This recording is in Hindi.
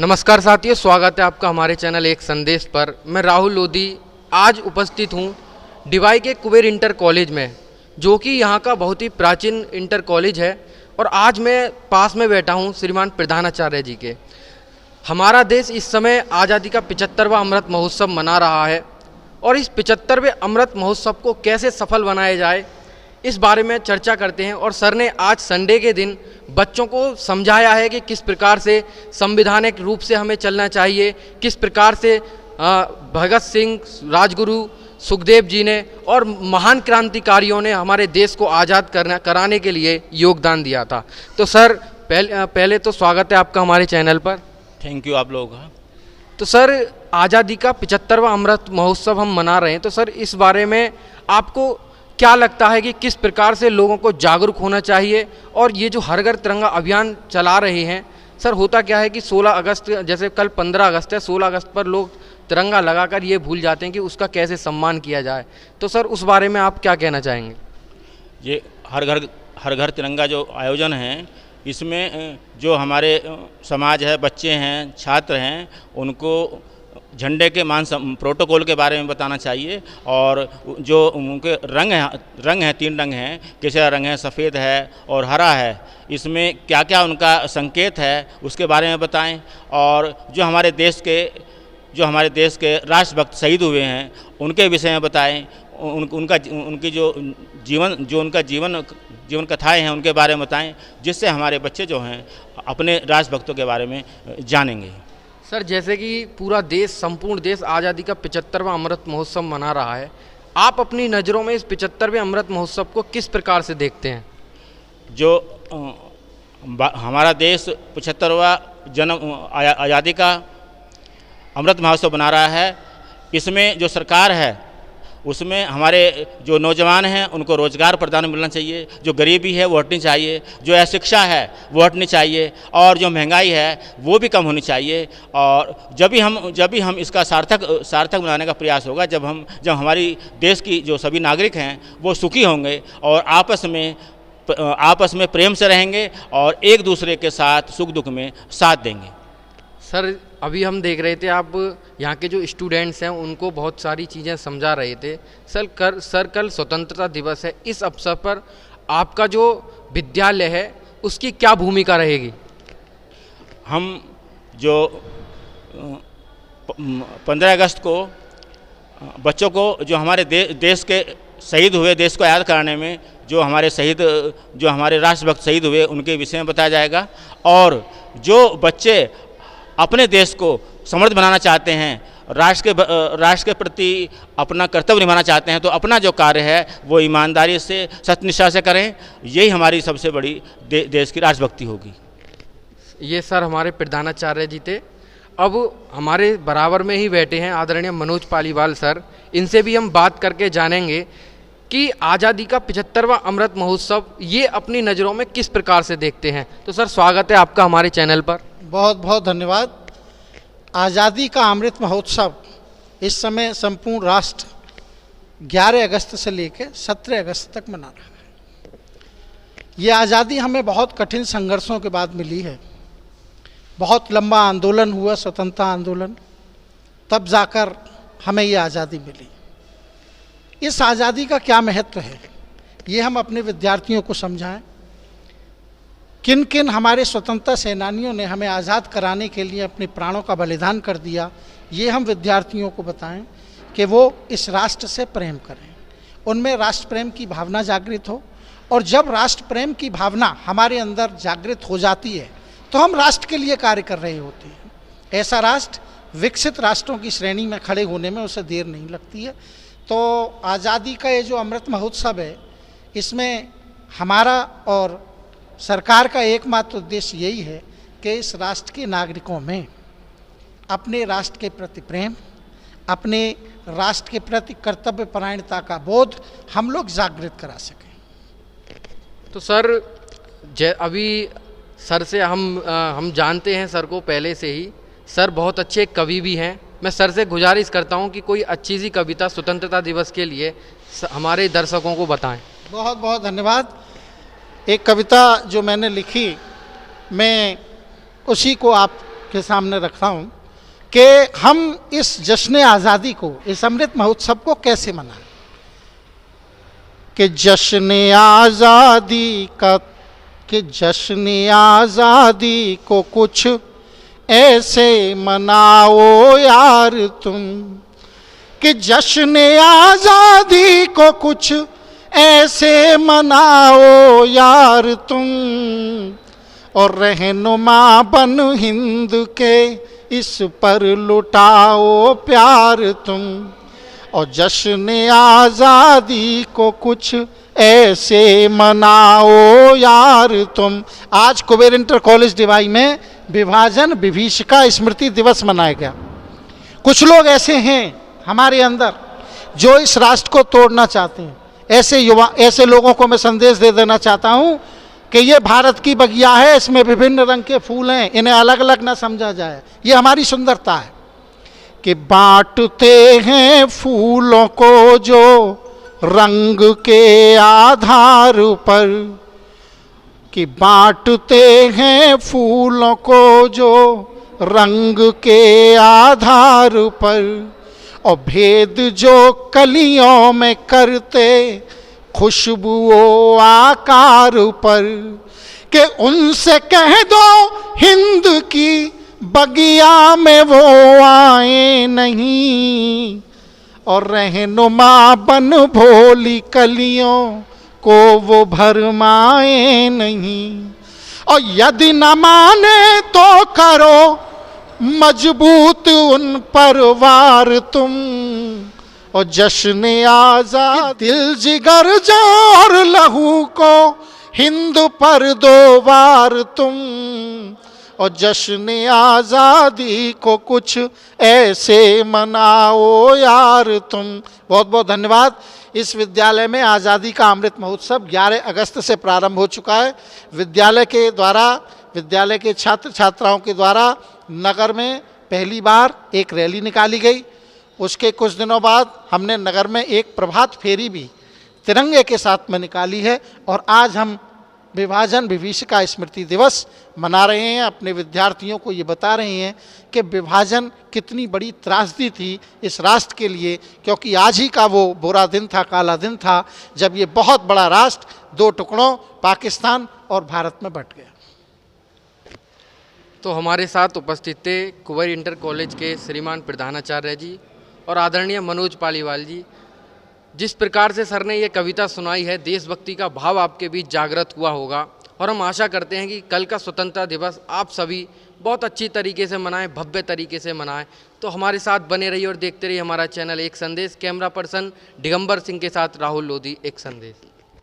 नमस्कार साथियों, स्वागत है आपका हमारे चैनल एक संदेश पर। मैं राहुल लोधी आज उपस्थित हूँ डिवाई के कुबेर इंटर कॉलेज में, जो कि यहाँ का बहुत ही प्राचीन इंटर कॉलेज है। और आज मैं पास में बैठा हूँ श्रीमान प्रधानाचार्य जी के। हमारा देश इस समय आज़ादी का 75वां अमृत महोत्सव मना रहा है और इस 75वें अमृत महोत्सव को कैसे सफल बनाया जाए, इस बारे में चर्चा करते हैं। और सर ने आज संडे के दिन बच्चों को समझाया है कि किस प्रकार से संवैधानिक रूप से हमें चलना चाहिए, किस प्रकार से भगत सिंह, राजगुरु, सुखदेव जी ने और महान क्रांतिकारियों ने हमारे देश को आज़ाद कराने के लिए योगदान दिया था। तो सर पहले तो स्वागत है आपका हमारे चैनल पर। थैंक यू आप लोगों का। तो सर आज़ादी का 75वां अमृत महोत्सव हम मना रहे हैं, तो सर इस बारे में आपको क्या लगता है कि किस प्रकार से लोगों को जागरूक होना चाहिए? और ये जो हर घर तिरंगा अभियान चला रहे हैं सर, होता क्या है कि 16 अगस्त, जैसे कल 15 अगस्त है, 16 अगस्त पर लोग तिरंगा लगाकर ये भूल जाते हैं कि उसका कैसे सम्मान किया जाए। तो सर उस बारे में आप क्या कहना चाहेंगे? ये हर घर तिरंगा जो आयोजन है, इसमें जो हमारे समाज है, बच्चे हैं, छात्र हैं, उनको झंडे के मान प्रोटोकॉल के बारे में बताना चाहिए। और जो उनके रंग हैं 3 रंग हैं, केसरिया रंग है, सफ़ेद है और हरा है, इसमें क्या क्या उनका संकेत है उसके बारे में बताएं। और जो हमारे देश के राष्ट्रभक्त शहीद हुए हैं उनके विषय में बताएं। उनकी जो जीवन कथाएं हैं उनके बारे में बताएं, जिससे हमारे बच्चे जो हैं अपने राष्ट्रभक्तों के बारे में जानेंगे। सर जैसे कि पूरा देश, संपूर्ण देश आज़ादी का 75वां अमृत महोत्सव मना रहा है, आप अपनी नज़रों में इस 75वें अमृत महोत्सव को किस प्रकार से देखते हैं? जो हमारा देश 75वां आज़ादी का अमृत महोत्सव बना रहा है, इसमें जो सरकार है उसमें हमारे जो नौजवान हैं उनको रोज़गार प्रदान मिलना चाहिए, जो गरीबी है वो हटनी चाहिए, जो अशिक्षा है वो हटनी चाहिए, और जो महंगाई है वो भी कम होनी चाहिए। और जब भी हम इसका सार्थक बनाने का प्रयास होगा, जब हमारी देश की जो सभी नागरिक हैं वो सुखी होंगे और आपस में प्रेम से रहेंगे और एक दूसरे के साथ सुख दुख में साथ देंगे। सर अभी हम देख रहे थे आप यहाँ के जो स्टूडेंट्स हैं उनको बहुत सारी चीज़ें समझा रहे थे। सर कल स्वतंत्रता दिवस है, इस अवसर पर आपका जो विद्यालय है उसकी क्या भूमिका रहेगी? हम जो 15 अगस्त को बच्चों को जो हमारे देश के शहीद हुए, देश को याद कराने में जो हमारे राष्ट्रभक्त शहीद हुए उनके विषय में बताया जाएगा। और जो बच्चे अपने देश को समृद्ध बनाना चाहते हैं, राष्ट्र के प्रति अपना कर्तव्य निभाना चाहते हैं, तो अपना जो कार्य है वो ईमानदारी से, सत्यनिष्ठा से करें। यही हमारी सबसे बड़ी देश की राष्ट्रभक्ति होगी। ये सर हमारे प्रधानाचार्य जी थे। अब हमारे बराबर में ही बैठे हैं आदरणीय मनोज पालीवाल सर, इनसे भी हम बात करके जानेंगे कि आज़ादी का 75वां अमृत महोत्सव ये अपनी नज़रों में किस प्रकार से देखते हैं। तो सर स्वागत है आपका हमारे चैनल पर। बहुत बहुत धन्यवाद। आज़ादी का अमृत महोत्सव इस समय संपूर्ण राष्ट्र 11 अगस्त से लेकर 17 अगस्त तक मना रहा है। ये आज़ादी हमें बहुत कठिन संघर्षों के बाद मिली है। बहुत लंबा आंदोलन हुआ, स्वतंत्रता आंदोलन, तब जाकर हमें ये आज़ादी मिली। इस आज़ादी का क्या महत्व है ये हम अपने विद्यार्थियों को समझाएं। किन किन हमारे स्वतंत्रता सेनानियों ने हमें आज़ाद कराने के लिए अपने प्राणों का बलिदान कर दिया, ये हम विद्यार्थियों को बताएं कि वो इस राष्ट्र से प्रेम करें, उनमें राष्ट्र प्रेम की भावना जागृत हो। और जब राष्ट्र प्रेम की भावना हमारे अंदर जागृत हो जाती है तो हम राष्ट्र के लिए कार्य कर रहे होते हैं। ऐसा राष्ट्र विकसित राष्ट्रों की श्रेणी में खड़े होने में उसे देर नहीं लगती है। तो आज़ादी का ये जो अमृत महोत्सव है, इसमें हमारा और सरकार का एकमात्र उद्देश्य यही है कि इस राष्ट्र के नागरिकों में अपने राष्ट्र के प्रति प्रेम, अपने राष्ट्र के प्रति कर्तव्य परायणता का बोध हम लोग जागृत करा सकें। तो सर अभी सर से हम जानते हैं सर को पहले से ही, सर बहुत अच्छे कवि भी हैं। मैं सर से गुजारिश करता हूं कि कोई अच्छी सी कविता स्वतंत्रता दिवस के लिए हमारे दर्शकों को बताएं। बहुत बहुत धन्यवाद। एक कविता जो मैंने लिखी, मैं उसी को आप के सामने रखता हूँ कि हम इस जश्न आज़ादी को, इस अमृत महोत्सव को कैसे मनाएं। कि जश्न आज़ादी को कुछ ऐसे मनाओ यार तुम, कि जश्न आज़ादी को कुछ ऐसे मनाओ यार तुम, और रहनुमा बन हिंद के इस पर लुटाओ प्यार तुम, और जश्न आज़ादी को कुछ ऐसे मनाओ यार तुम। आज कुबेर इंटर कॉलेज डिवाई में विभाजन विभीषिका स्मृति दिवस मनाया गया। कुछ लोग ऐसे हैं हमारे अंदर जो इस राष्ट्र को तोड़ना चाहते हैं। ऐसे लोगों को मैं संदेश दे देना चाहता हूं कि ये भारत की बगिया है, इसमें विभिन्न रंग के फूल हैं, इन्हें अलग अलग ना समझा जाए। ये हमारी सुंदरता है कि बांटते हैं फूलों को जो रंग के आधार पर, कि बांटते हैं फूलों को जो रंग के आधार पर, और भेद जो कलियों में करते खुशबुओं आकार पर, कि उनसे कह दो हिंद की बगिया में वो आए नहीं, और रहनुमा बन भोली कलियों को वो भरमाए नहीं। और यदि न माने तो करो मजबूत उन पर वार तुम, और जश्न आज़ादी दिल जिगर जान और लहू को हिंद पर दो बार तुम, और जश्न आज़ादी को कुछ ऐसे मनाओ यार तुम। बहुत बहुत धन्यवाद। इस विद्यालय में आज़ादी का अमृत महोत्सव 11 अगस्त से प्रारंभ हो चुका है। विद्यालय के छात्र छात्राओं के द्वारा नगर में पहली बार एक रैली निकाली गई। उसके कुछ दिनों बाद हमने नगर में एक प्रभात फेरी भी तिरंगे के साथ में निकाली है, और आज हम विभाजन विभीषिका स्मृति दिवस मना रहे हैं। अपने विद्यार्थियों को ये बता रहे हैं कि विभाजन कितनी बड़ी त्रासदी थी इस राष्ट्र के लिए, क्योंकि आज ही का वो बुरा दिन था, काला दिन था, जब ये बहुत बड़ा राष्ट्र 2 टुकड़ों पाकिस्तान और भारत में बंट गया। तो हमारे साथ उपस्थित थे कुंवर इंटर कॉलेज के श्रीमान प्रधानाचार्य जी और आदरणीय मनोज पालीवाल जी। जिस प्रकार से सर ने ये कविता सुनाई है, देशभक्ति का भाव आपके बीच जागृत हुआ होगा, और हम आशा करते हैं कि कल का स्वतंत्रता दिवस आप सभी बहुत अच्छी तरीके से मनाएं, भव्य तरीके से मनाएं। तो हमारे साथ बने रहिए और देखते रहिए हमारा चैनल एक संदेश। कैमरा पर्सन दिगंबर सिंह के साथ राहुल लोधी, एक संदेश।